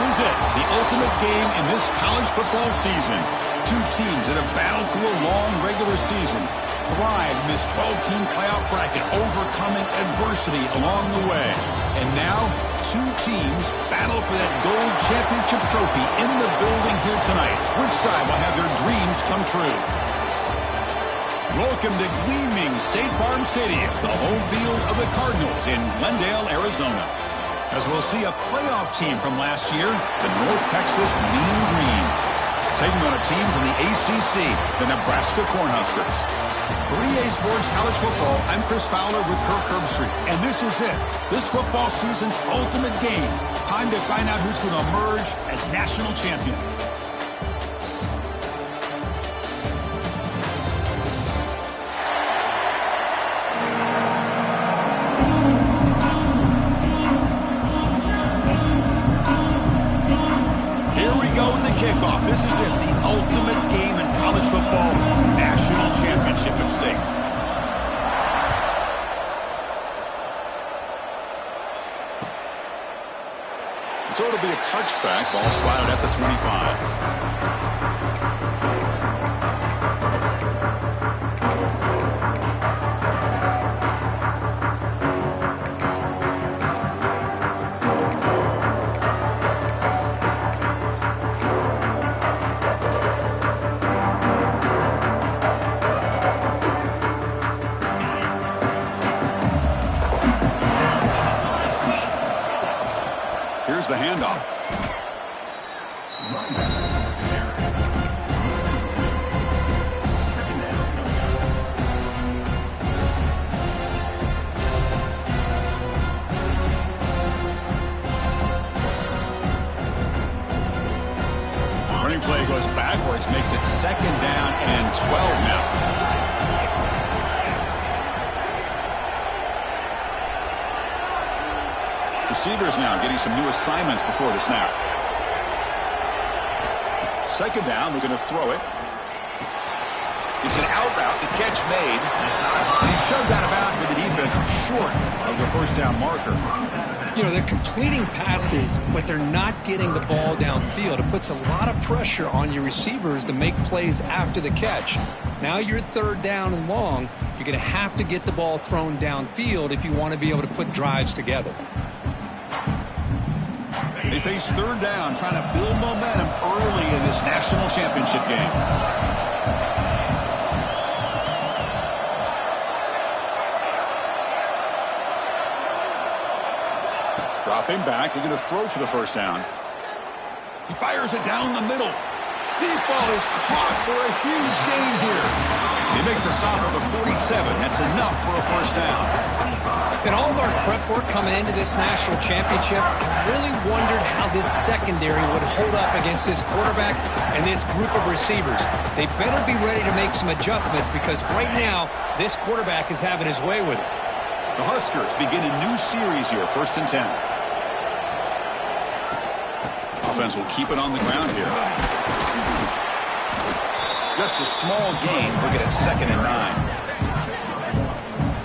is it, the ultimate game in this college football season. Two teams that have battled through a long regular season, thrived in this 12-team playoff bracket, overcoming adversity along the way. And now, two teams battle for that gold championship trophy in the building here tonight. Which side will have their dreams come true? Welcome to gleaming State Farm Stadium, the home field of the Cardinals in Glendale, Arizona. As we'll see a playoff team from last year, the North Texas Mean Green, taking on a team from the ACC, the Nebraska Cornhuskers. 3A Sports College Football, I'm Chris Fowler with Kirk Herbstreit. And this is it, this football season's ultimate game. Time to find out who's going to emerge as national champion. Kickoff. This is it, the ultimate game in college football, national championship at stake. So it'll be a touchback, ball spotted at the 25. Here's the handoff. Running play goes backwards, makes it 2nd down and 12 now. Receivers now getting some new assignments before the snap. 2nd down, we're going to throw it. It's an out route, the catch made. And he's shoved out of bounds with the defense short of the 1st down marker. You know, they're completing passes, but they're not getting the ball downfield. It puts a lot of pressure on your receivers to make plays after the catch. Now you're 3rd down and long. You're going to have to get the ball thrown downfield if you want to be able to put drives together. They face 3rd down, trying to build momentum early in this national championship game. Dropping back, they're going to throw for the 1st down. He fires it down the middle. Deep ball is caught for a huge gain here. They make the stop at the 47. That's enough for a 1st down. In all of our prep work coming into this national championship, I really wondered how this secondary would hold up against this quarterback and this group of receivers. They better be ready to make some adjustments because right now, this quarterback is having his way with it. The Huskers begin a new series here, 1st and 10. Offense will keep it on the ground here. Just a small gain. Look at it, 2nd and 9.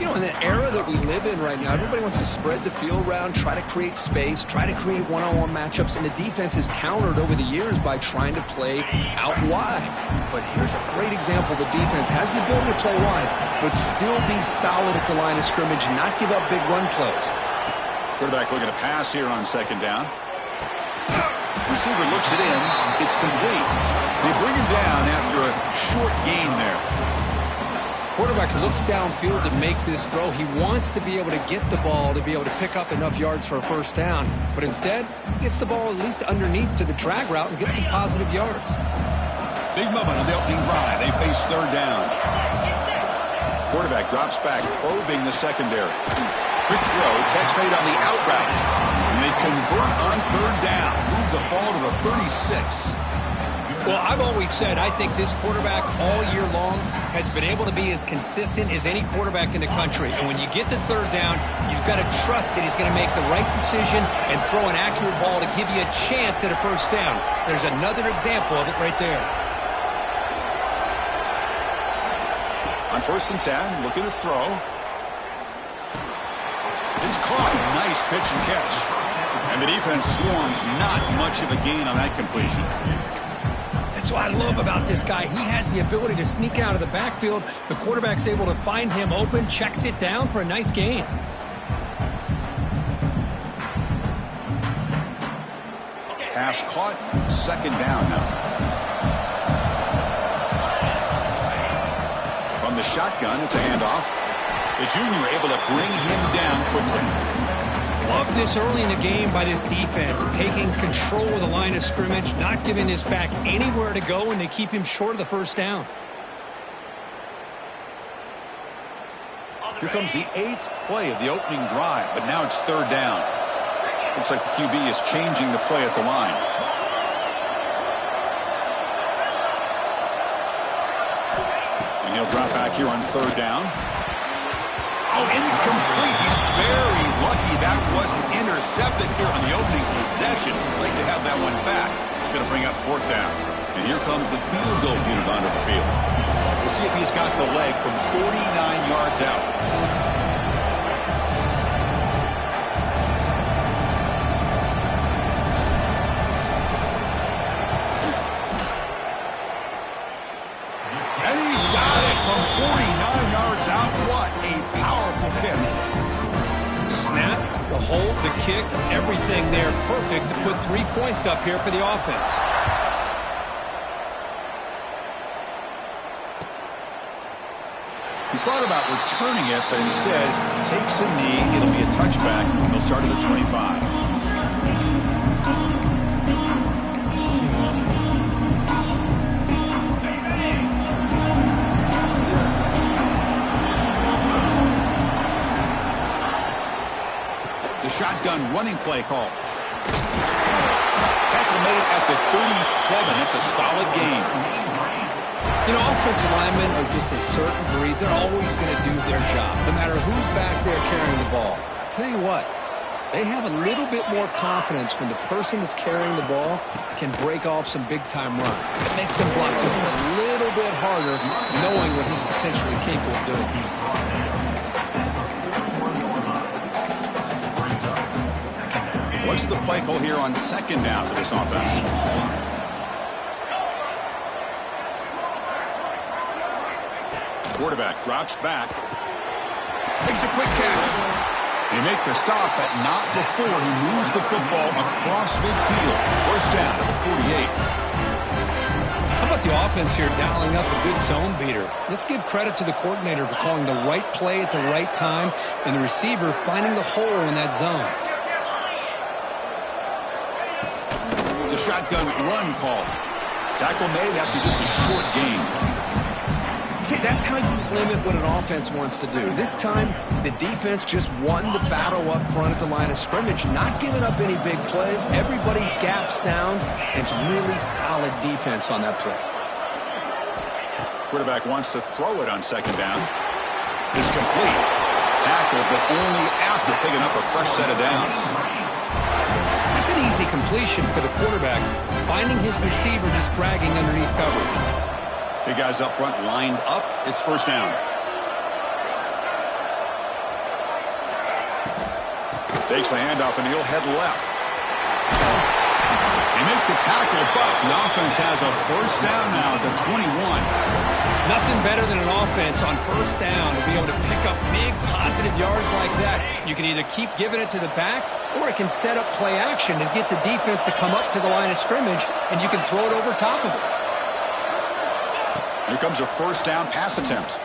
You know, in the era that we live in right now, everybody wants to spread the field around, try to create space, try to create one-on-one matchups, and the defense is countered over the years by trying to play out wide. But here's a great example. The defense has the ability to play wide, but still be solid at the line of scrimmage, not give up big run plays. Quarterback looking to pass here on 2nd down. Receiver looks it in. It's complete. They bring him down after a short gain there. Quarterback looks downfield to make this throw. He wants to be able to get the ball to be able to pick up enough yards for a 1st down. But instead, he gets the ball at least underneath to the drag route and gets some positive yards. Big moment on the opening drive. They face 3rd down. Quarterback drops back, probing the secondary. Quick throw, catch made on the out route. And they convert on 3rd down. Move the ball to the 36. Well, I've always said I think this quarterback all year long has been able to be as consistent as any quarterback in the country. And when you get to 3rd down, you've got to trust that he's going to make the right decision and throw an accurate ball to give you a chance at a 1st down. There's another example of it right there. On 1st and 10, looking to throw. It's caught. Nice pitch and catch. And the defense swarms, not much of a gain on that completion. That's what I love about this guy. He has the ability to sneak out of the backfield. The quarterback's able to find him open, checks it down for a nice gain. Pass caught, second down now. From the shotgun, it's a handoff. The junior able to bring him down quickly. Love this early in the game by this defense, taking control of the line of scrimmage, not giving this back anywhere to go, and they keep him short of the first down. Here comes the 8th play of the opening drive, but now it's third down. Looks like the QB is changing the play at the line. And he'll drop back here on third down. Oh, incomplete. He's very lucky that wasn't intercepted here on the opening possession. Like to have that one back. He's going to bring up fourth down. And here comes the field goal unit onto the field. We'll see if he's got the leg from 49 yards out. Hold, the kick, everything there perfect to put 3 points up here for the offense. He thought about returning it, but instead takes a knee. It'll be a touchback. He'll start at the 25. Shotgun running play call. Tackle made at the 37. That's a solid gain. You know, offensive linemen are just a certain breed. They're always going to do their job, no matter who's back there carrying the ball. I'll tell you what, they have a little bit more confidence when the person that's carrying the ball can break off some big-time runs. It makes them block just a little bit harder, knowing what he's potentially capable of doing. What's the play call here on second down for this offense? Quarterback drops back. Makes a quick catch. They make the stop, but not before he moves the football across midfield. First down to the 48. How about the offense here dialing up a good zone beater? Let's give credit to the coordinator for calling the right play at the right time and the receiver finding the hole in that zone. It's a shotgun run call. Tackle made after just a short gain. See, that's how you limit what an offense wants to do. This time, the defense just won the battle up front at the line of scrimmage, not giving up any big plays. Everybody's gap sound. It's really solid defense on that play. Quarterback wants to throw it on second down. It's complete. Tackle, but only after picking up a fresh set of downs. That's an easy completion for the quarterback, finding his receiver just dragging underneath coverage. Big guys up front lined up. It's first down. Takes the handoff and he'll head left. They make the tackle, but the offense has a first down now at the 21. Nothing better than an offense on first down to be able to pick up big positive yards like that. You can either keep giving it to the back, or it can set up play action and get the defense to come up to the line of scrimmage, and you can throw it over top of it. Here comes a first down pass attempt.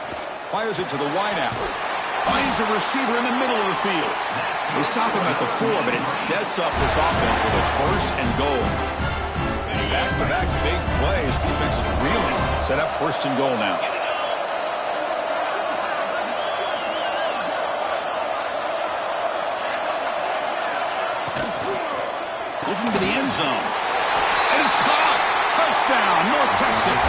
Fires it to the wideout. Finds a receiver in the middle of the field. They stop him at the 4, but it sets up this offense with a first and goal. Back-to-back big plays. Defense is reeling. Set up first and goal now. Looking to the end zone. And it's caught. Touchdown, North Texas.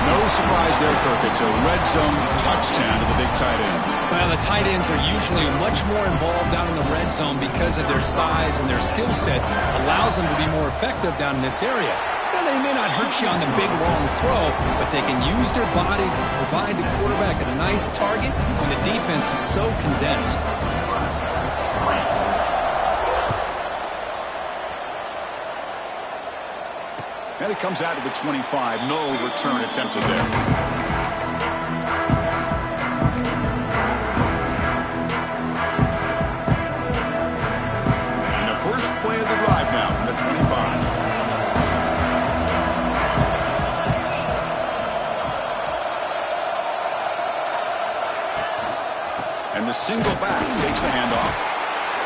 No surprise there, Kirk. It's a red zone touchdown to the big tight end. Well, the tight ends are usually much more involved down in the red zone because of their size and their skill set. Allows them to be more effective down in this area. Now, they may not hurt you on the big, long throw, but they can use their bodies to provide the quarterback a nice target when the defense is so condensed. And it comes out of the 25. No return attempted there. And the first play of the drive now from the 25. And the single back takes the handoff.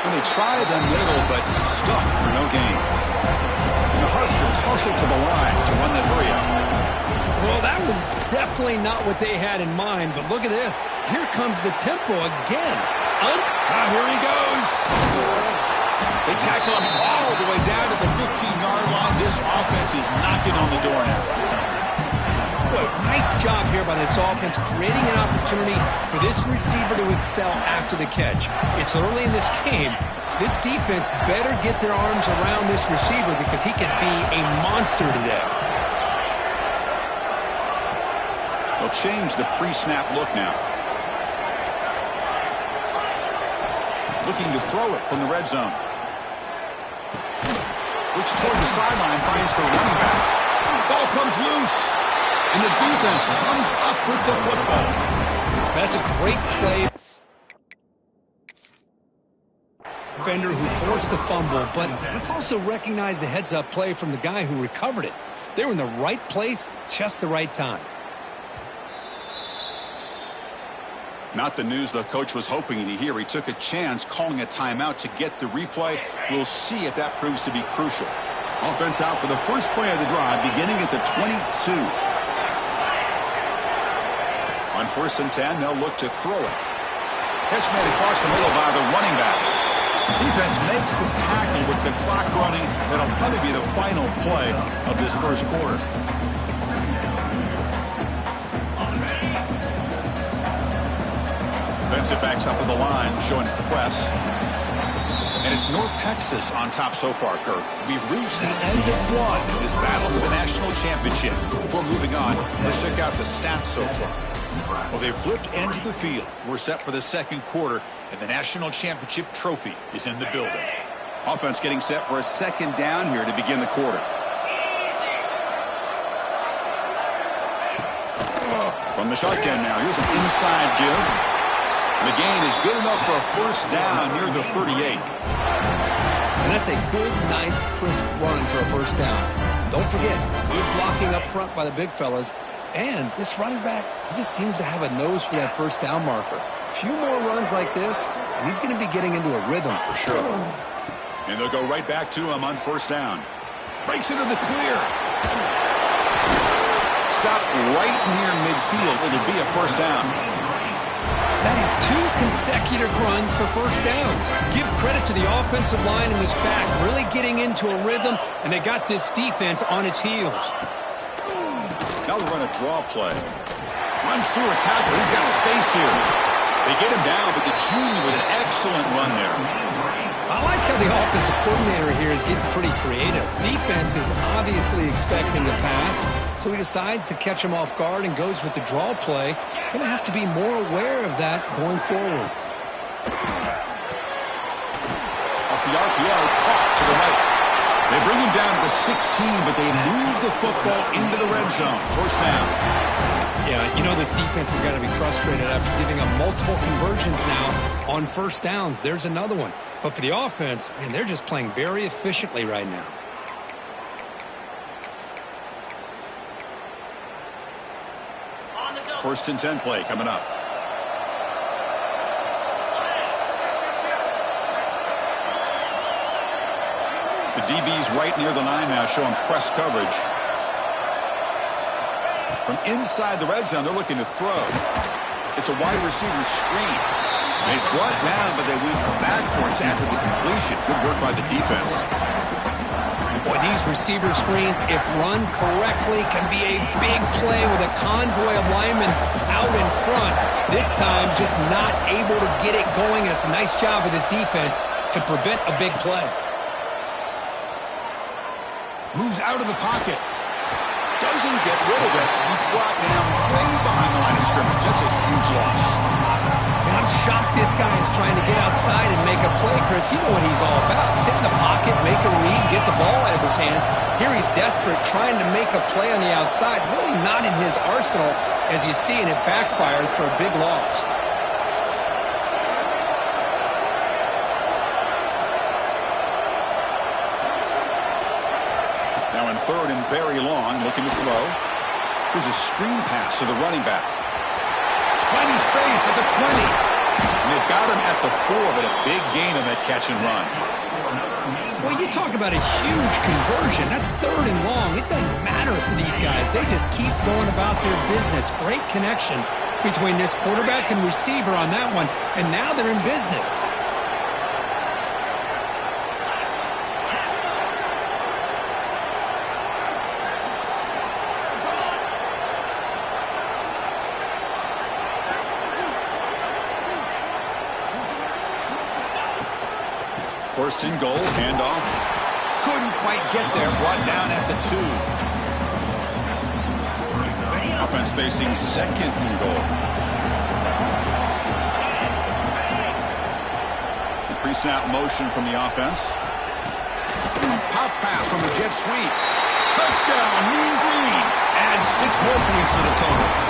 And they try them little, but stuck for no gain. And the Huskers hustle to the line to run that hurry up. Well, that was definitely not what they had in mind, but look at this. Here comes the tempo again. Here he goes. They tackle him all the way down to the 15-yard line. This offense is knocking on the door now. Boy, nice job here by this offense, creating an opportunity for this receiver to excel after the catch. It's early in this game, so this defense better get their arms around this receiver because he could be a monster today. They'll change the pre-snap look now. Looking to throw it from the red zone. Looks toward the sideline, finds the running back. Ball comes loose. And the defense comes up with the football. That's a great play. Defender who forced the fumble, but let's also recognize the heads-up play from the guy who recovered it. They were in the right place at just the right time. Not the news the coach was hoping to hear. He took a chance calling a timeout to get the replay. We'll see if that proves to be crucial. Offense out for the first play of the drive, beginning at the 22. On 1st and 10, they'll look to throw it. Catch made across the middle by the running back. Defense makes the tackle with the clock running. That'll probably be the final play of this first quarter. Defensive backs up at the line, showing press. And it's North Texas on top so far, Kirk. We've reached the end of one in this battle for the national championship. Before moving on, let's check out the stats so far. Well, they've flipped end of the field. We're set for the second quarter, and the national championship trophy is in the building. Offense getting set for a second down here to begin the quarter. From the shotgun now, here's an inside give. The gain is good enough for a first down near the 38. And that's a good, nice, crisp run for a first down. Don't forget, good blocking up front by the big fellas. And this running back, he just seems to have a nose for that first down marker. A few more runs like this, and he's going to be getting into a rhythm for sure. And they'll go right back to him on first down. Breaks into the clear. Stop right near midfield. It'll be a first down. That is 2 consecutive runs for first downs. Give credit to the offensive line and his back, really getting into a rhythm, and they got this defense on its heels. Now they'll run a draw play. Runs through a tackle. He's got space here. They get him down, but the junior with an excellent run there. I like how the offensive coordinator here is getting pretty creative. Defense is obviously expecting to pass, so he decides to catch him off guard and goes with the draw play. Going to have to be more aware of that going forward. Off the RPO, caught to the right. They bring him down to the 16, but they move the football into the red zone. First down. Yeah, you know this defense has got to be frustrated after giving up multiple conversions now on first downs. There's another one. But for the offense, man, they're just playing very efficiently right now. First and 10 play coming up. The DB's right near the line now, showing press coverage. From inside the red zone, they're looking to throw. It's a wide receiver screen. And he's brought down, but they went backwards after the completion. Good work by the defense. Boy, these receiver screens, if run correctly, can be a big play with a convoy of linemen out in front. This time, just not able to get it going. It's a nice job with his defense to prevent a big play. Moves out of the pocket. Doesn't get rid of it. He's brought down way behind the line of scrimmage. That's a huge loss. And I'm shocked this guy is trying to get outside and make a play, Chris, you know what he's all about. Sit in the pocket, make a read, get the ball out of his hands. Here he's desperate, trying to make a play on the outside. Really not in his arsenal, as you see, and it backfires for a big loss. Now in third and very long, looking to throw. Here's a screen pass to the running back. Plenty space at the 20. And they've got him at the 4, but a big gain on that catch and run. Well, you talk about a huge conversion. That's third and long. It doesn't matter for these guys. They just keep going about their business. Great connection between this quarterback and receiver on that one. And now they're in business. First and goal, handoff. Couldn't quite get there, brought down at the 2. Offense facing second and goal. The pre-snap motion from the offense. A pop pass on the jet sweep. Touchdown, Mean Green. Add 6 more points to the total.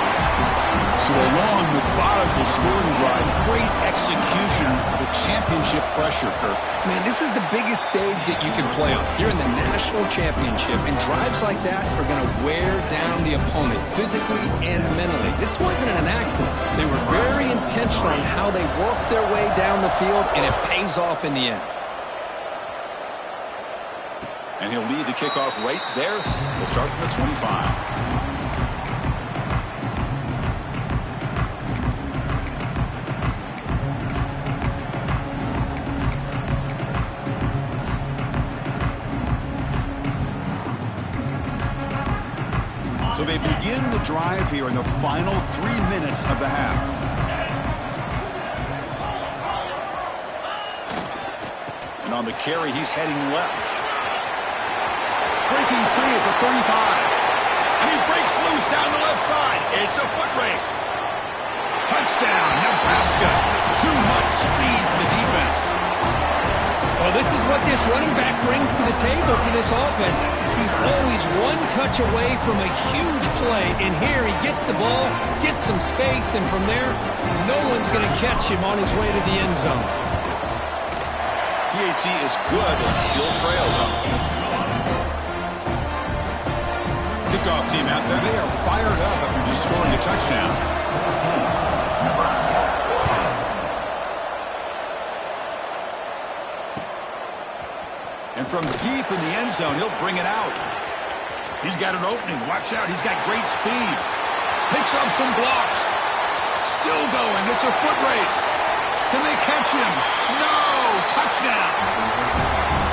So a long, methodical scoring drive. Great execution with championship pressure, Kirk. Man, this is the biggest stage that you can play on. You're in the national championship, and drives like that are going to wear down the opponent physically and mentally. This wasn't an accident. They were very intentional in how they worked their way down the field, and it pays off in the end. And he'll lead the kickoff right there. He'll start from the 25. So they begin the drive here in the final 3 minutes of the half. And on the carry, he's heading left. Breaking free at the 35. And he breaks loose down the left side. It's a foot race. Touchdown, Nebraska. Too much speed for the defense. Well, this is what this running back brings to the table for this offense. He's always one touch away from a huge play. And here he gets the ball, gets some space, and from there, no one's going to catch him on his way to the end zone. PHC is good, but still trailed up. Kickoff team out there. They are fired up after just scoring a touchdown. And from deep in the end zone, he'll bring it out. He's got an opening. Watch out. He's got great speed. Picks up some blocks. Still going. It's a foot race. Can they catch him? No! Touchdown!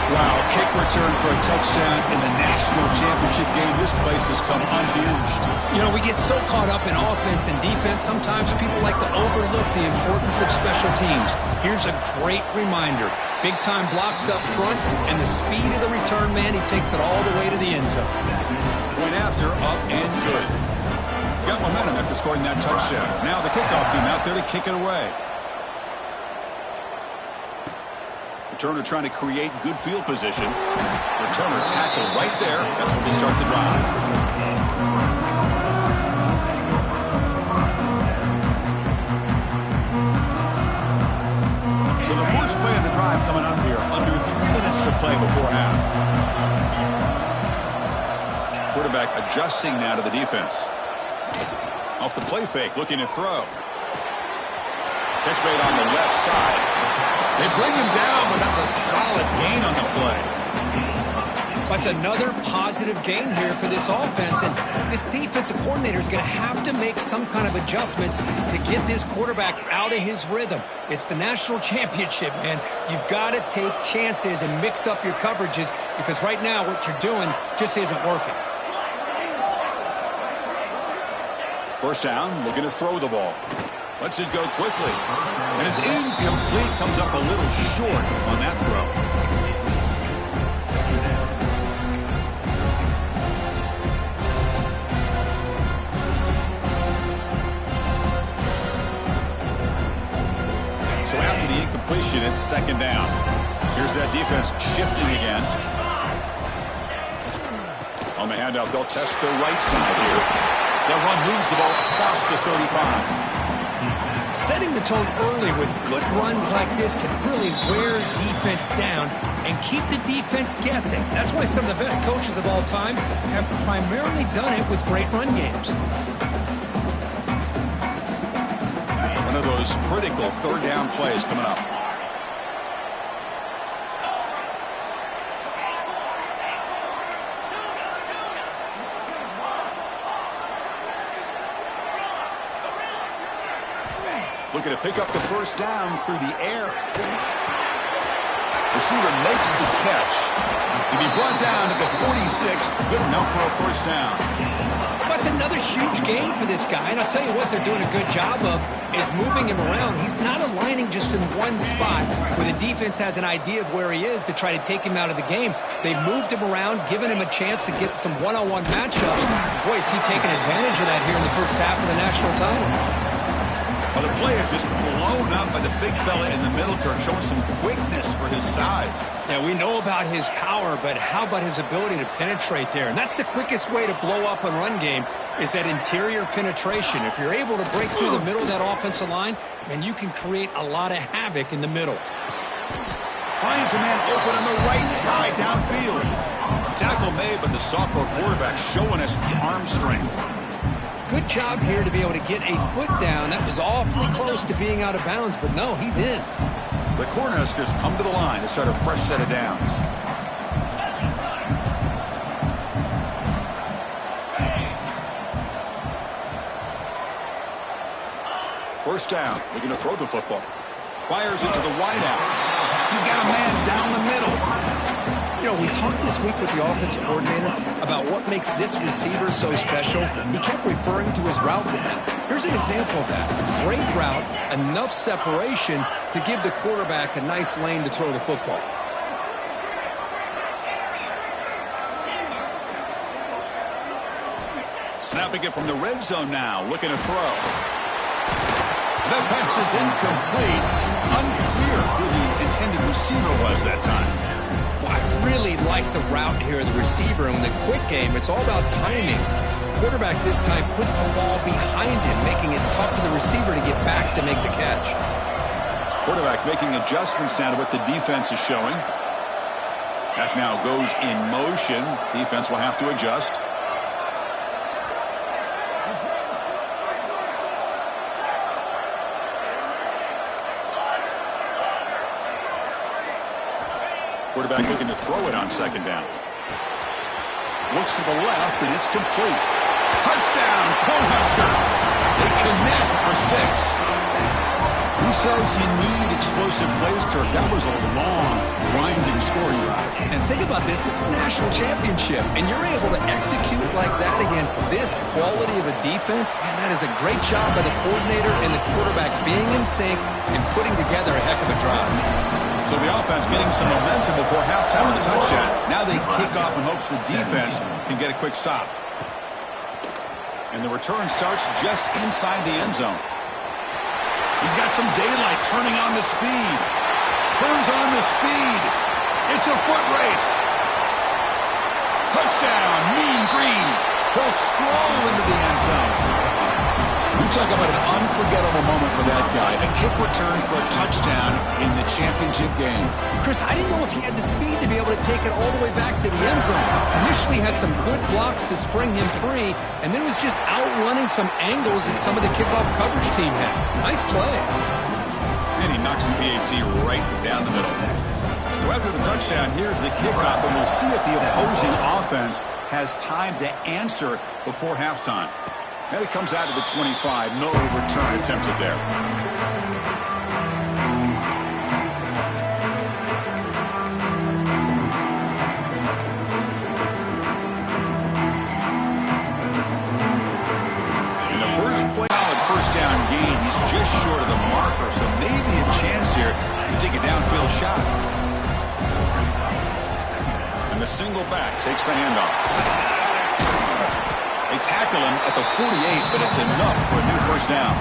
Wow, kick return for a touchdown in the national championship game. This place has come unhinged. You know, we get so caught up in offense and defense, sometimes people like to overlook the importance of special teams. Here's a great reminder. Big-time blocks up front, and the speed of the return man, he takes it all the way to the end zone. Point after, up and good. Got momentum after scoring that touchdown. Now the kickoff team out there to kick it away. Returner trying to create good field position. Returner tackled right there. That's where they start the drive. So the first play of the drive coming up here. Under 3 minutes to play before half. Quarterback adjusting now to the defense. Off the play fake, looking to throw. Catch made on the left side. They bring him down, but that's a solid gain on the play. That's another positive gain here for this offense, and this defensive coordinator is going to have to make some kind of adjustments to get this quarterback out of his rhythm. It's the national championship, man. You've got to take chances and mix up your coverages, because right now what you're doing just isn't working. First down, looking to throw the ball. Lets it go quickly. And it's incomplete. Comes up a little short on that throw. So after the incompletion, it's second down. Here's that defense shifting again. On the handout, they'll test the right side here. That run moves the ball across the 35. Setting the tone early with good runs like this can really wear defense down and keep the defense guessing. That's why some of the best coaches of all time have primarily done it with great run games. One of those critical third down plays coming up. Looking to pick up the first down through the air. Receiver makes the catch. He'll be brought down at the 46. Good enough for a first down. That's another huge game for this guy. And I'll tell you what they're doing a good job of is moving him around. He's not aligning just in one spot where the defense has an idea of where he is to try to take him out of the game. They've moved him around, given him a chance to get some one-on-one matchups. Boy, is he taking advantage of that here in the first half of the national title. Well, the play is just blown up by the big fella in the middle, Kirk, showing some quickness for his size. Yeah, we know about his power, but how about his ability to penetrate there? And that's the quickest way to blow up a run game is that interior penetration. If you're able to break through the middle of that offensive line, then you can create a lot of havoc in the middle. Finds a man open on the right side downfield. The tackle made, but the sophomore quarterback showing us the arm strength. Good job here to be able to get a foot down. That was awfully close to being out of bounds, but no, he's in. The Cornhuskers come to the line to start a fresh set of downs. First down, looking to throw the football. Fires it to the wideout. He's got a man down the middle. You know, we talked this week with the offensive coordinator about what makes this receiver so special. He kept referring to his route running. Here's an example of that. Great route, enough separation to give the quarterback a nice lane to throw the football. Snapping it from the red zone now, looking to throw. The pass is incomplete. Unclear who the intended receiver was that time. I really like the route here, the receiver. In the quick game, it's all about timing. Quarterback this time puts the ball behind him, making it tough for the receiver to get back to make the catch. Quarterback making adjustments now to what the defense is showing. That now goes in motion. Defense will have to adjust. Quarterback looking to throw it on second down. Looks to the left, and it's complete. Touchdown, Cornhuskers. They connect for 6. Who says you need explosive plays, Kirk? That was a long, grinding scoring drive. And think about this. This is a national championship, and you're able to execute like that against this quality of a defense, and that is a great job by the coordinator and the quarterback being in sync and putting together a heck of a drive. So the offense getting some momentum before halftime with a touchdown. Now they kick off in hopes the defense can get a quick stop. And the return starts just inside the end zone. He's got some daylight turning on the speed. Turns on the speed. It's a foot race. Touchdown, Mean Green. He'll stroll into the end zone. You talk about an unforgettable moment for that guy. A kick return for a touchdown in the championship game. Chris, I didn't know if he had the speed to be able to take it all the way back to the end zone. Initially had some good blocks to spring him free, and then was just outrunning some angles that some of the kickoff coverage team had. Nice play. And he knocks the PAT right down the middle. So after the touchdown, here's the kickoff, and we'll see if the opposing offense has time to answer before halftime. And it comes out to the 25. No return attempted there. In the first play, solid first down gain. He's just short of the marker, so maybe a chance here to take a downfield shot. And the single back takes the handoff. They tackle him at the 48, but it's enough for a new first down.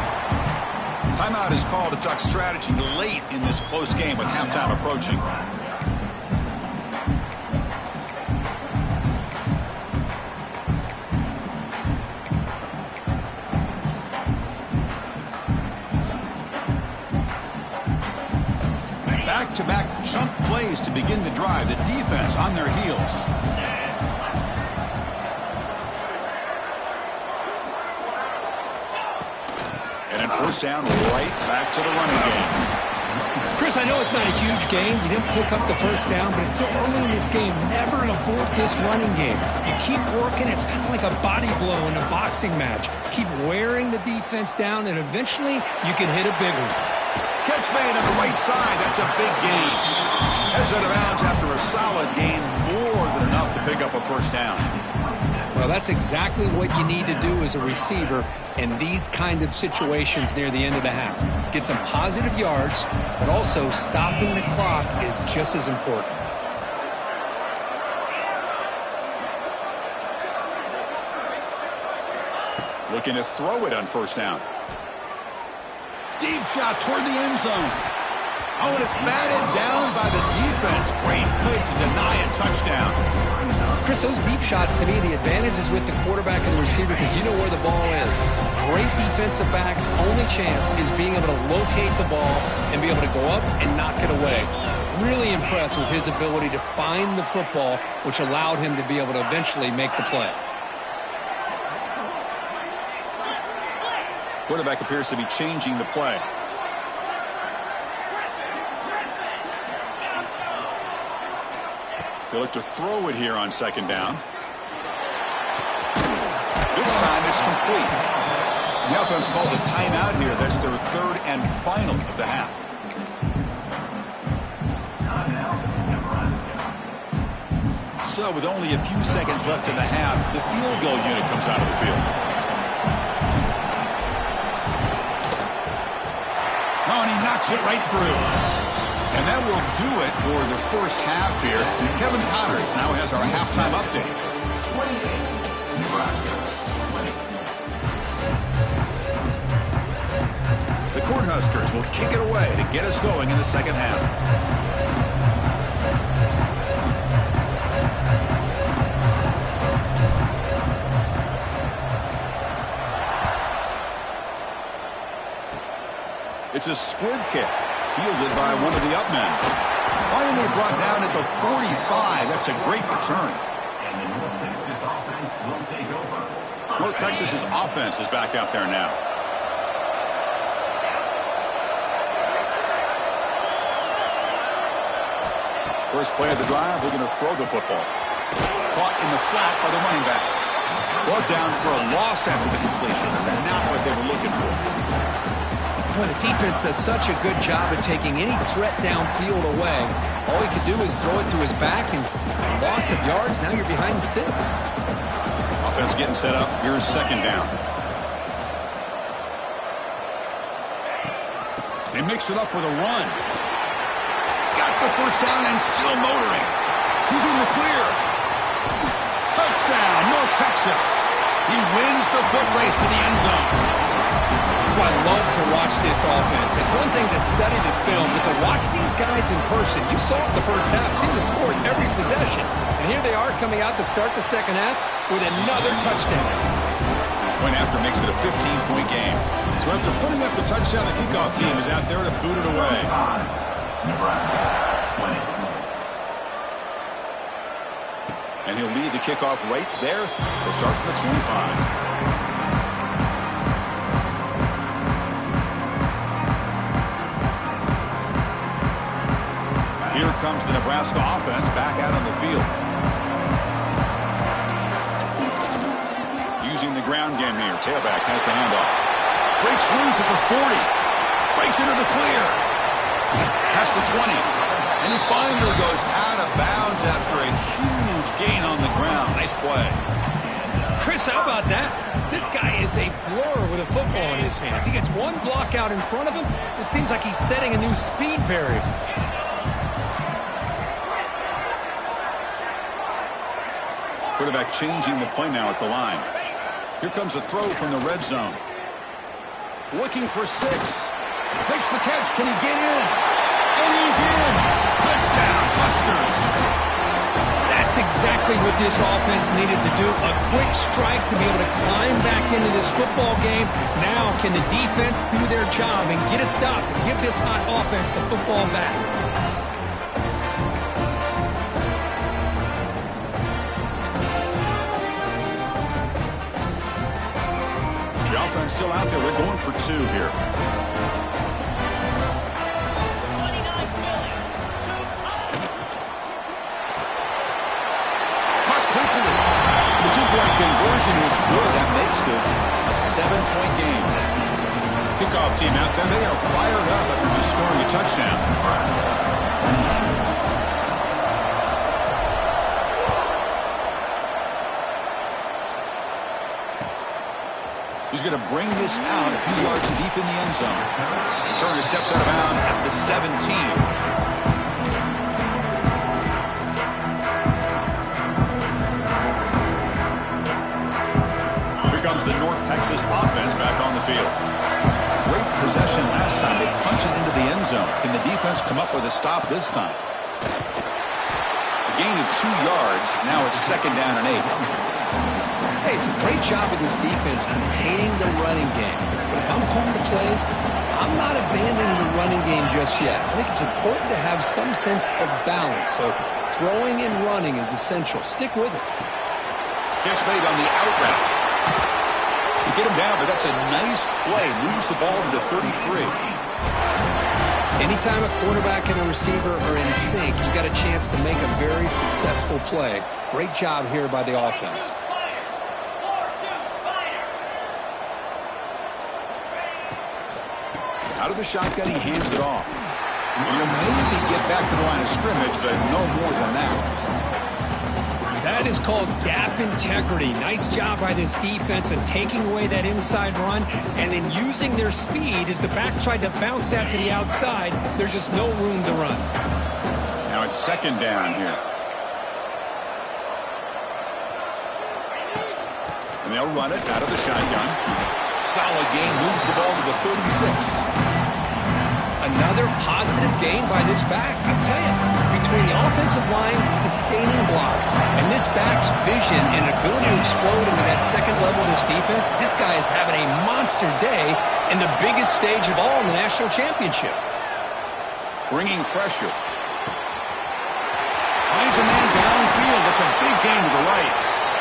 Timeout is called to duck strategy late in this close game with halftime approaching. Back-to-back chunk plays to begin the drive. The defense on their heels. And then first down, right back to the running game. Chris, I know it's not a huge game. You didn't pick up the first down, but it's still early in this game. Never abort this running game. You keep working. It's kind of like a body blow in a boxing match. Keep wearing the defense down, and eventually you can hit a big one. Catch made on the right side. That's a big gain. Heads out of bounds after a solid gain. More than enough to pick up a first down. Well, that's exactly what you need to do as a receiver in these kind of situations near the end of the half. Get some positive yards, but also stopping the clock is just as important. Looking to throw it on first down. Deep shot toward the end zone. Oh, and it's batted down by the defense. Great play to deny a touchdown. Chris, those deep shots, to me, the advantage is with the quarterback and the receiver because you know where the ball is. Great defensive backs' only chance is being able to locate the ball and be able to go up and knock it away. Really impressed with his ability to find the football, which allowed him to be able to eventually make the play. Quarterback appears to be changing the play. They look to throw it here on second down. This time it's complete. The offense calls a timeout here. That's their third and final of the half. So with only a few seconds left in the half, the field goal unit comes out of the field. Oh, and he knocks it right through. And that will do it for the first half here. Kevin Connors now has our halftime update. The Cornhuskers will kick it away to get us going in the second half. It's a squib kick, fielded by one of the up men. Finally brought down at the 45. That's a great return. And the North Texas offense will take over. North Texas's offense is back out there now. First play of the drive, they're going to throw the football. Caught in the flat by the running back. Brought down for a loss after the completion. Not what they were looking for. Boy, the defense does such a good job of taking any threat downfield away. All he could do is throw it to his back, and loss of yards, now you're behind the sticks. Offense getting set up. Here's second down. They mix it up with a run. He's got the first down and still motoring. He's in the clear. Touchdown, North Texas. He wins the foot race to the end zone. I love to watch this offense. It's one thing to study the film, but to watch these guys in person, you saw it the first half, seemed to score in every possession. And here they are coming out to start the second half with another touchdown. Point after makes it a 15-point game. So after putting up the touchdown, the kickoff team is out there to boot it away. Nebraska winning. And he'll lead the kickoff right there. They'll start from the 25. Here comes the Nebraska offense back out on the field. Using the ground game here. Tailback has the handoff. Breaks loose at the 40. Breaks into the clear. Past the 20. And he finally goes out of bounds after a huge gain on the ground. Nice play. Chris, how about that? This guy is a blur with a football in his hands. He gets one block out in front of him. It seems like he's setting a new speed barrier. Quarterback changing the play now at the line. Here comes a throw from the red zone. Looking for 6. Makes the catch. Can he get in? And he's in. Touchdown, Huskers. That's exactly what this offense needed to do. A quick strike to be able to climb back into this football game. Now can the defense do their job and get a stop and give this hot offense the football back? The offense still out there. We're going for two here. The two-point conversion was good. That makes this a 7-point game. Kickoff team out there. They are fired up after just scoring a touchdown. He's going to bring this out a few yards deep in the end zone. Turner steps out of bounds at the 17. Comes the North Texas offense back on the field. Great possession last time. They punch it into the end zone. Can the defense come up with a stop this time? A gain of 2 yards. Now it's 2nd down and 8. Hey, it's a great job of this defense containing the running game. But if I'm calling the plays, I'm not abandoning the running game just yet. I think it's important to have some sense of balance. So throwing and running is essential. Stick with it. Catch made on the out route. You get him down, but that's a nice play. Moves the ball to the 33. Anytime a quarterback and a receiver are in sync, you got a chance to make a very successful play. Great job here by the offense. Out of the shotgun, he hands it off. He'll maybe get back to the line of scrimmage, but no more than that. That is called gap integrity. Nice job by this defense in taking away that inside run and then using their speed as the back tried to bounce that to the outside. There's just no room to run. Now it's 2nd down here. And they'll run it out of the shotgun. Solid gain, moves the ball to the 36. Another positive gain by this back. I tell you, between the offensive line sustaining blocks and this back's vision and ability to explode into that second level of this defense, this guy is having a monster day in the biggest stage of all in the national championship. Bringing pressure. Finds a man downfield. That's a big gain to the right.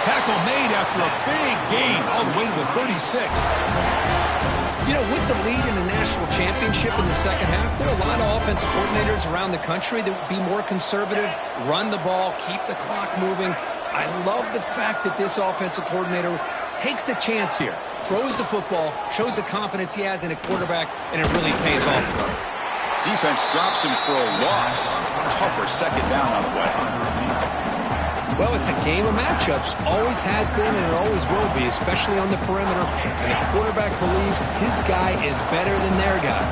Tackle made after a big gain all the way to the 36. You know, with the lead in the national championship in the second half, there are a lot of offensive coordinators around the country that would be more conservative, run the ball, keep the clock moving. I love the fact that this offensive coordinator takes a chance here, throws the football, shows the confidence he has in a quarterback, and it really pays off for him. Defense drops him for a loss. Tougher 2nd down on the way. Well, it's a game of matchups. Always has been and it always will be, especially on the perimeter. And the quarterback believes his guy is better than their guy.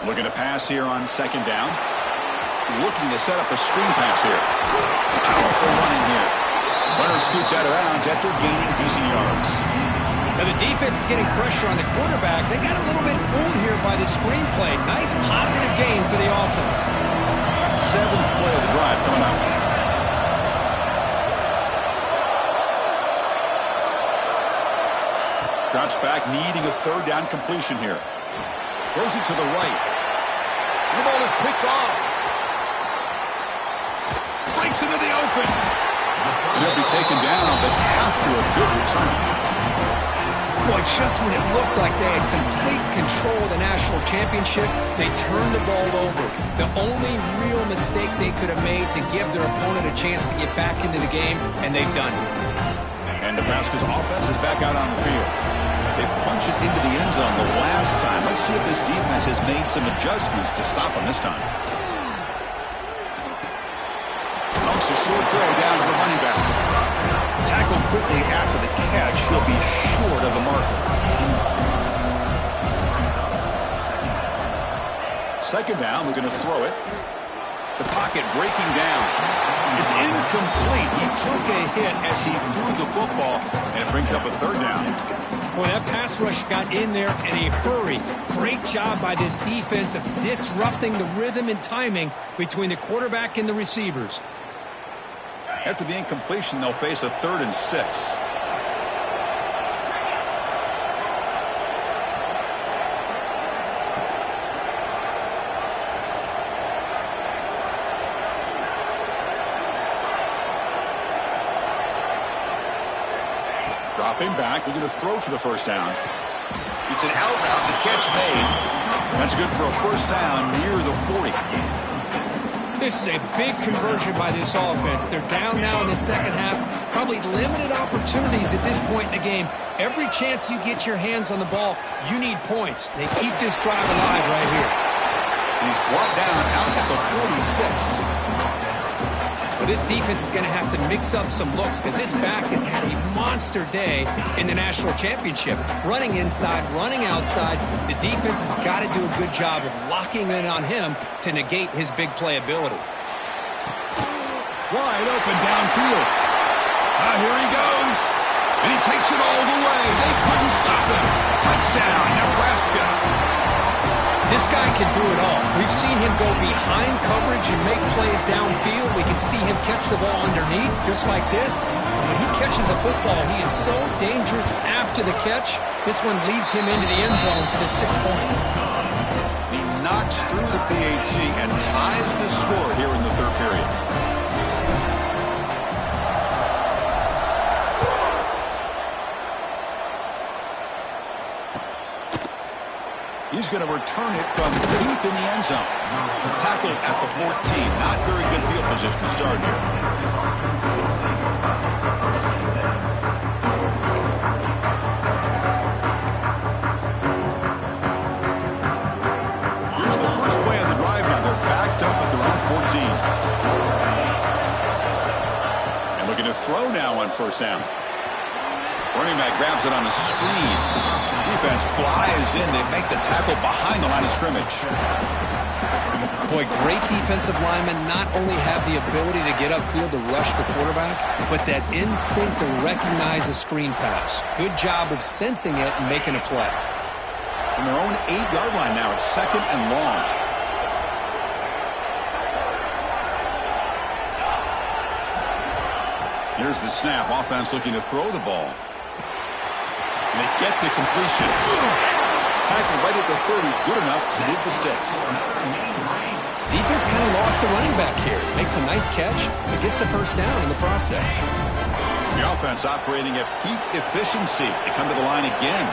Looking to pass here on 2nd down. Looking to set up a screen pass here. Powerful running here. Runner scoots out of bounds after gaining decent yards. Now the defense is getting pressure on the quarterback. They got a little bit fooled here by the screenplay. Nice positive gain for the offense. 7th play of the drive coming up. Drops back, needing a 3rd down completion here. Throws it to the right. And the ball is picked off. Breaks into the open. And he'll be taken down, but after a good return. Boy, just when it looked like they had complete control of the national championship, they turned the ball over. The only real mistake they could have made to give their opponent a chance to get back into the game, and they've done it. And Nebraska's offense is back out on the field. They punch it into the end zone the last time. Let's see if this defense has made some adjustments to stop them this time. Pumps a short throw down to the running back. Tackled quickly after the catch. He'll be short of the marker. 2nd down. We're going to throw it. The pocket breaking down. It's incomplete. He took a hit as he threw the football, and it brings up a third down. Well, that pass rush got in there in a hurry. Great job by this defense of disrupting the rhythm and timing between the quarterback and the receivers. After the incompletion, they'll face a 3rd and 6. Dropping back, looking to throw for the first down. It's an out route, the catch made. That's good for a first down near the 40. This is a big conversion by this offense. They're down now in the second half. Probably limited opportunities at this point in the game. Every chance you get your hands on the ball, you need points. They keep this drive alive right here. He's brought down out at the 46. Well, this defense is going to have to mix up some looks because this back has had a monster day in the national championship. Running inside, running outside. The defense has got to do a good job of locking in on him to negate his big play ability. Wide open downfield. Here he goes. And he takes it all the way. They couldn't stop him. Touchdown, Nebraska. This guy can do it all. We've seen him go behind coverage and make plays downfield. We can see him catch the ball underneath, just like this. And when he catches a football, he is so dangerous after the catch. This one leads him into the end zone for the 6 points. He knocks through the PAT and ties the score here in the third period. He's going to return it from deep in the end zone. Tackled at the 14. Not very good field position to start here. Here's the first play of the drive now. They're backed up at their own 14. And looking to throw now on first down. Running back grabs it on a screen. Defense flies in. They make the tackle behind the line of scrimmage. Boy, great defensive linemen not only have the ability to get upfield to rush the quarterback, but that instinct to recognize a screen pass. Good job of sensing it and making a play. From their own 8-yard line now, it's 2nd and long. Here's the snap. Offense looking to throw the ball. And they get the completion. Tackled right at the 30. Good enough to move the sticks. Defense kind of lost a running back here. Makes a nice catch, but gets the first down in the process. The offense operating at peak efficiency. They come to the line again.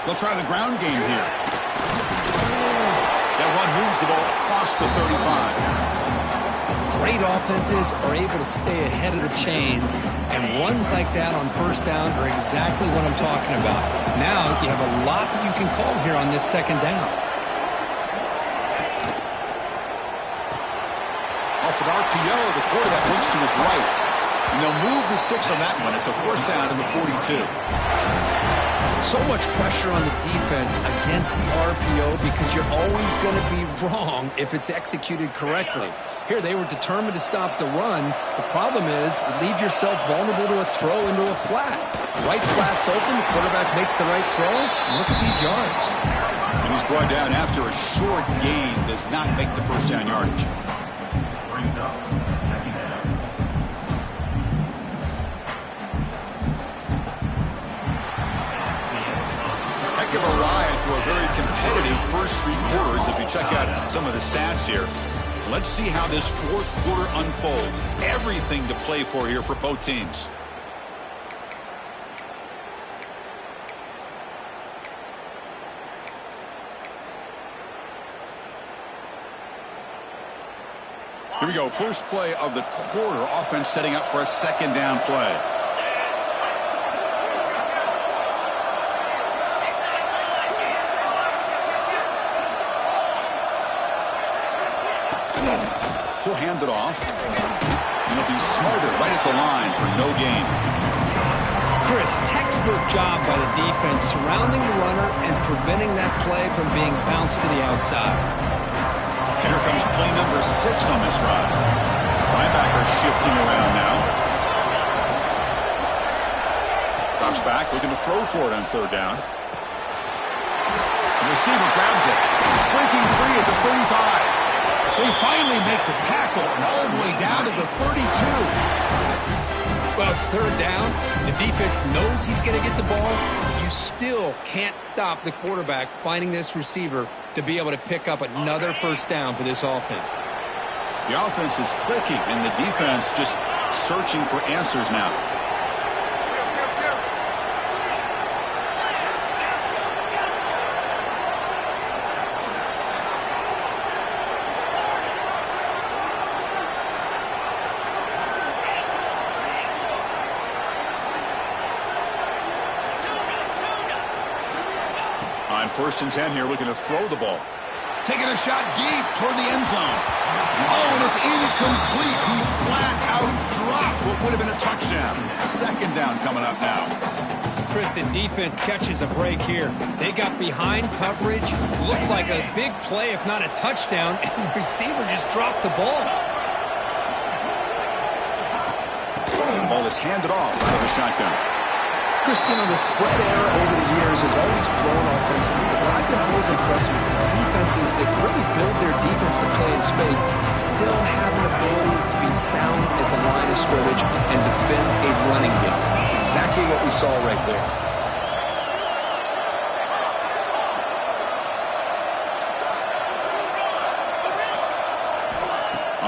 They'll try the ground game here. That one moves the ball across the 35. Great offenses are able to stay ahead of the chains, and runs like that on first down are exactly what I'm talking about. Now you have a lot that you can call here on this second down. Off an RPO, the quarterback looks to his right. And they'll move the 6 on that one. It's a first down in the 42. So much pressure on the defense against the RPO because you're always going to be wrong if it's executed correctly. Here, they were determined to stop the run. The problem is you leave yourself vulnerable to a throw into a flat. Right flat's open, the quarterback makes the right throw, and look at these yards. And he's brought down after a short gain, does not make the first down yardage. Brings up second down. Heck of a ride through a very competitive first 3 quarters if you check out some of the stats here. Let's see how this fourth quarter unfolds. Everything to play for here for both teams. Here we go. First play of the quarter. Offense setting up for a second down play. He'll hand it off. And he'll be smarter right at the line for no gain. Chris, textbook job by the defense surrounding the runner and preventing that play from being bounced to the outside. And here comes play number 6 on this drive. Linebacker shifting around now. Drops back, looking to throw for it on 3rd down. The receiver grabs it. Breaking free at the 35. They finally make the tackle all the way down to the 32. Well, it's 3rd down. The defense knows he's going to get the ball. You still can't stop the quarterback finding this receiver to be able to pick up another 1st down for this offense. The offense is clicking, and the defense just searching for answers now. On 1st and 10 here, looking to throw the ball. Taking a shot deep toward the end zone. Oh, and it's incomplete. He flat out dropped what would have been a touchdown. 2nd down coming up now. Chris, the defense catches a break here. They got behind coverage, looked like a big play, if not a touchdown, and the receiver just dropped the ball. The ball is handed off out of the shotgun. Christian, the spread era over the years has always grown offensively, but I've been always impressed with defenses that really build their defense to play in space, still have an ability to be sound at the line of scrimmage and defend a running game. It's exactly what we saw right there.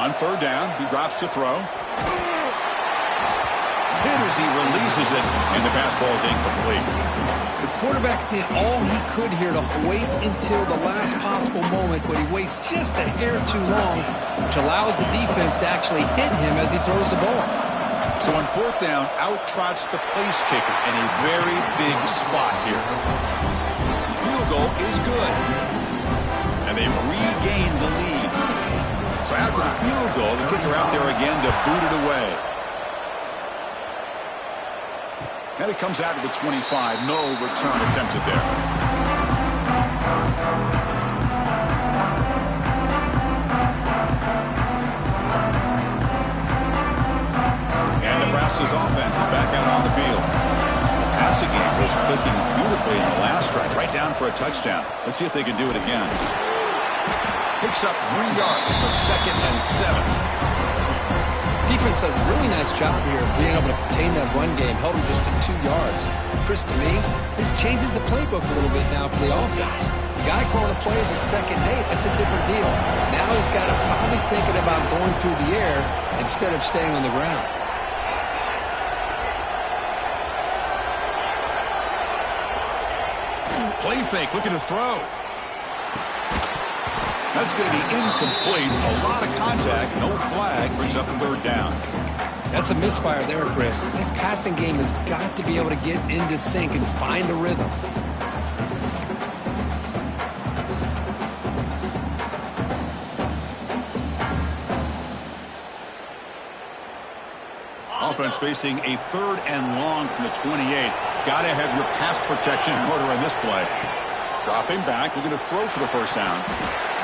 On 3rd down, he drops to throw. Hit as he releases it, and the pass ball is incomplete. The quarterback did all he could here to wait until the last possible moment, but he waits just a hair too long, which allows the defense to actually hit him as he throws the ball. So on 4th down, out trots the place kicker in a very big spot here. The field goal is good, and they've regained the lead. So after the field goal, the kicker out there again to boot it away. And it comes out to the 25. No return attempted there. And Nebraska's offense is back out on the field. The passing game was clicking beautifully in the last drive, right down for a touchdown. Let's see if they can do it again. Picks up 3 yards, so 2nd and 7. Defense does a really nice job here of being able to contain that run game, held him just to 2 yards. Chris, to me, this changes the playbook a little bit now for the offense. The guy calling the plays at 2nd and 8, that's a different deal. Now he's got to probably thinking about going through the air instead of staying on the ground. Play fake, looking to throw. That's going to be incomplete. A lot of contact, no flag, brings up 3rd down. That's a misfire there, Chris. This passing game has got to be able to get into sync and find a rhythm. Offense facing a 3rd and long from the 28. Got to have your pass protection in order on this play. Dropping back, looking to throw for the 1st down.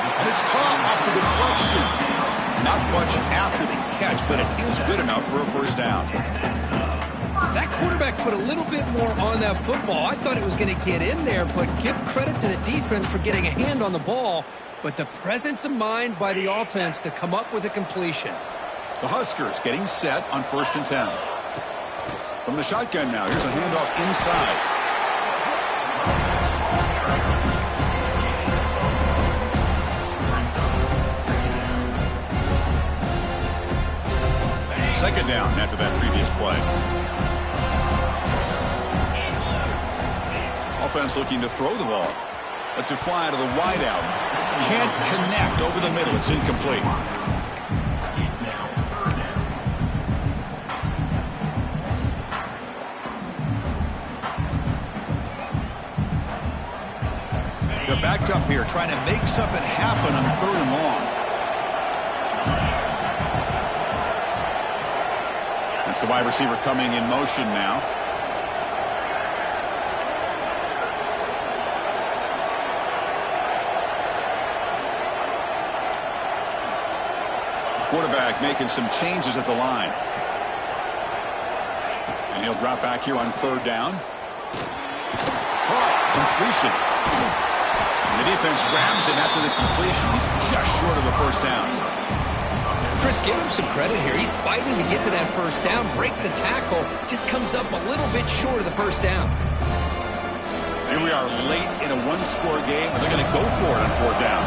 And it's caught off the deflection. Not much after the catch, but it is good enough for a 1st down. That quarterback put a little bit more on that football. I thought it was going to get in there, but give credit to the defense for getting a hand on the ball. But the presence of mind by the offense to come up with a completion. The Huskers getting set on 1st and 10. From the shotgun now, here's a handoff inside. Second down after that previous play. Offense looking to throw the ball. Lets it fly to the wideout. Can't connect over the middle. It's incomplete. They're backed up here, trying to make something happen on 3rd and long. That's the wide receiver coming in motion now. quarterback making some changes at the line. And he'll drop back here on third down. Caught. Completion. And the defense grabs him after the completion. He's just short of a first down. Chris, give him some credit here. He's fighting to get to that first down, breaks the tackle, just comes up a little bit short of the first down. Here we are late in a one-score game, and they're going to go for it on fourth down.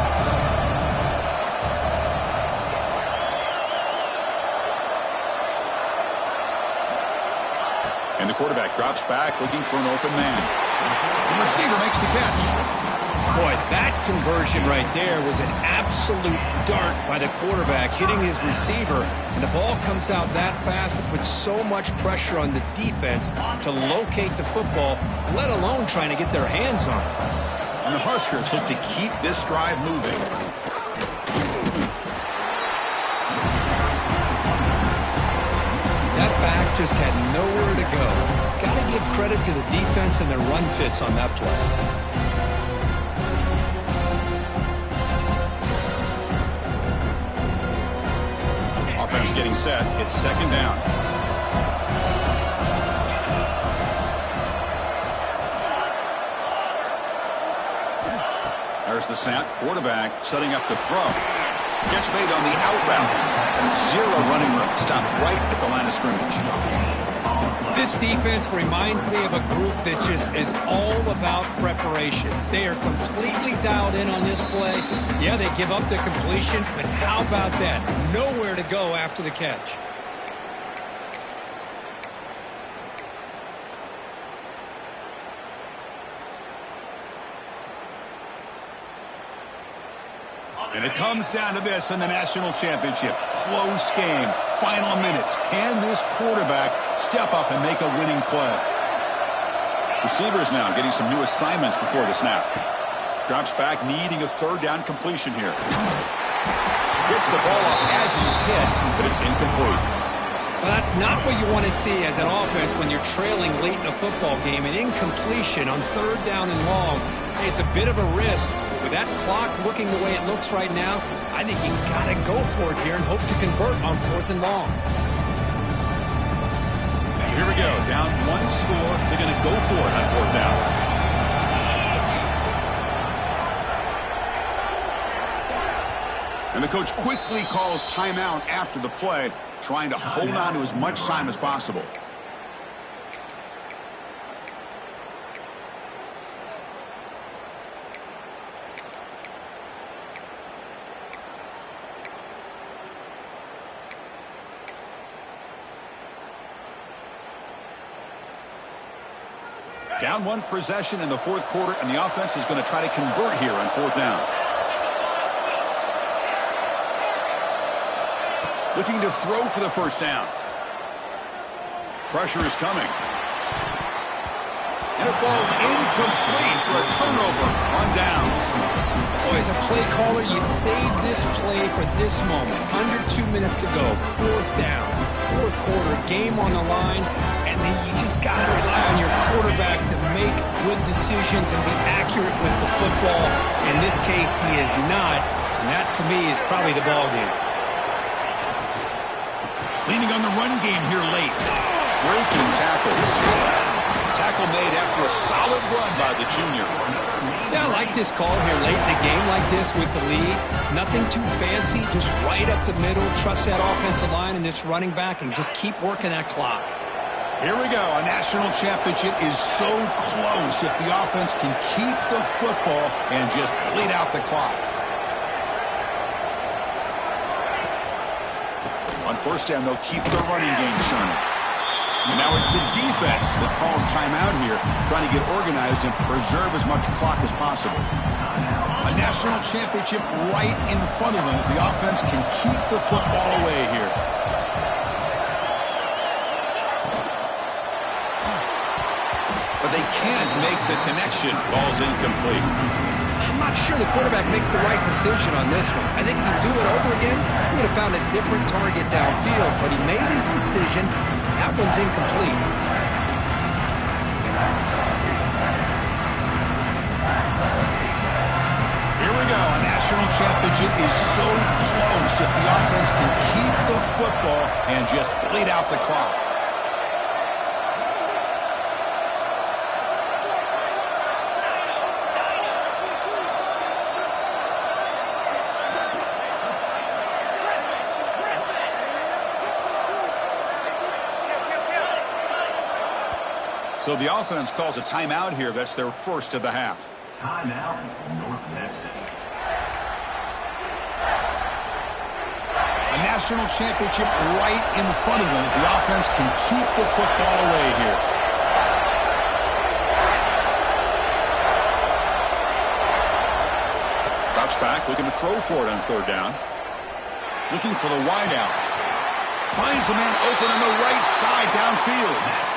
And the quarterback drops back, looking for an open man. The receiver makes the catch. Boy, that conversion right there was an absolute dart by the quarterback, hitting his receiver. And the ball comes out that fast to put so much pressure on the defense to locate the football, let alone trying to get their hands on it. And the Huskers look to keep this drive moving. That back just had nowhere to go. Got to give credit to the defense and their run fits on that play. Offense getting set. It's second down. There's the snap. Quarterback setting up to throw. Catch made on the out route. Zero running room. Stopped right at the line of scrimmage. This defense reminds me of a group that just is all about preparation. They are completely dialed in on this play. Yeah, they give up the completion, but how about that? Nowhere to go after the catch. And it comes down to this in the national championship. Close game. Final minutes. Can this quarterback step up and make a winning play? Receivers now getting some new assignments before the snap. Drops back, needing a third down completion here. Gets the ball off as he's hit, but it's incomplete. Well, that's not what you want to see as an offense when you're trailing late in a football game. An incompletion on third down and long. Hey, it's a bit of a risk. With that clock looking the way it looks right now, I think you got to go for it here and hope to convert on fourth and long. So here we go. Down one score. They're going to go for it on fourth down. And the coach quickly calls timeout after the play, trying to hold on to as much time as possible. Down one possession in the fourth quarter, and the offense is going to try to convert here on fourth down. Looking to throw for the first down. Pressure is coming. And it falls incomplete for a turnover on downs. Boy, as a play caller, you save this play for this moment. Under 2 minutes to go. Fourth down. Fourth quarter, game on the line. And then you just got to rely on your quarterback to make good decisions and be accurate with the football. In this case, he is not. And that, to me, is probably the ball game. Leaning on the run game here late. Breaking tackles. Tackle made after a solid run by the junior. Yeah, I like this call here late in the game like this with the lead. Nothing too fancy, just right up the middle. Trust that offensive line and this running back and just keep working that clock. Here we go. A national championship is so close if the offense can keep the football and just bleed out the clock. On first down, they'll keep the running game churning. And now it's the defense that calls timeout here, trying to get organized and preserve as much clock as possible. A national championship right in front of them if the offense can keep the football away here. But they can't make the connection. Ball's incomplete. I'm not sure the quarterback makes the right decision on this one. I think if you do it over again, he would have found a different target downfield, but he made his decision. That one's incomplete. Here we go. A national national championship is so close if the offense can keep the football and just bleed out the clock. So the offense calls a timeout here. That's their first of the half. Timeout, North Texas. A national championship right in front of them if the offense can keep the football away here. Drops back, looking to throw for it on third down. Looking for the wideout. Finds a man open on the right side downfield.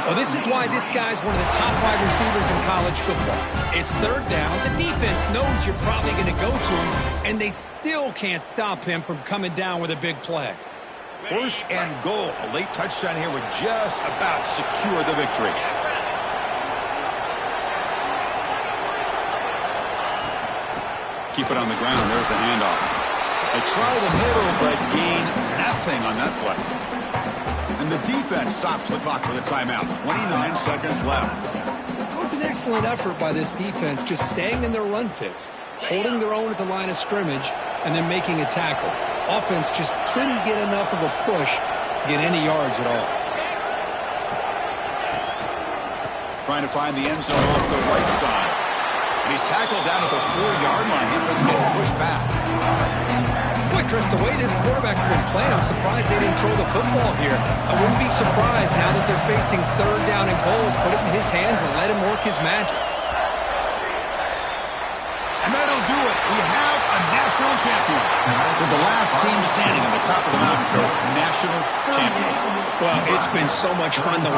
Well, this is why this guy's one of the top wide receivers in college football. It's third down. The defense knows you're probably going to go to him, and they still can't stop him from coming down with a big play. First and goal. A late touchdown here would just about secure the victory. Keep it on the ground. There's the handoff. They try the middle, but gain nothing on that play. And the defense stops the clock with a timeout. 29 seconds left. It was an excellent effort by this defense, just staying in their run fits, holding their own at the line of scrimmage, and then making a tackle. Offense just couldn't get enough of a push to get any yards at all. Trying to find the end zone off the right side. And he's tackled down at the 4-yard line. Defense getting pushed back. Boy, Chris, the way this quarterback's been playing, I'm surprised they didn't throw the football here. I wouldn't be surprised now that they're facing third down and goal. Put it in his hands and let him work his magic. And that'll do it. We have a national champion. With the last team standing on the top of the mountain, national champions. Well, it's been so much fun to watch.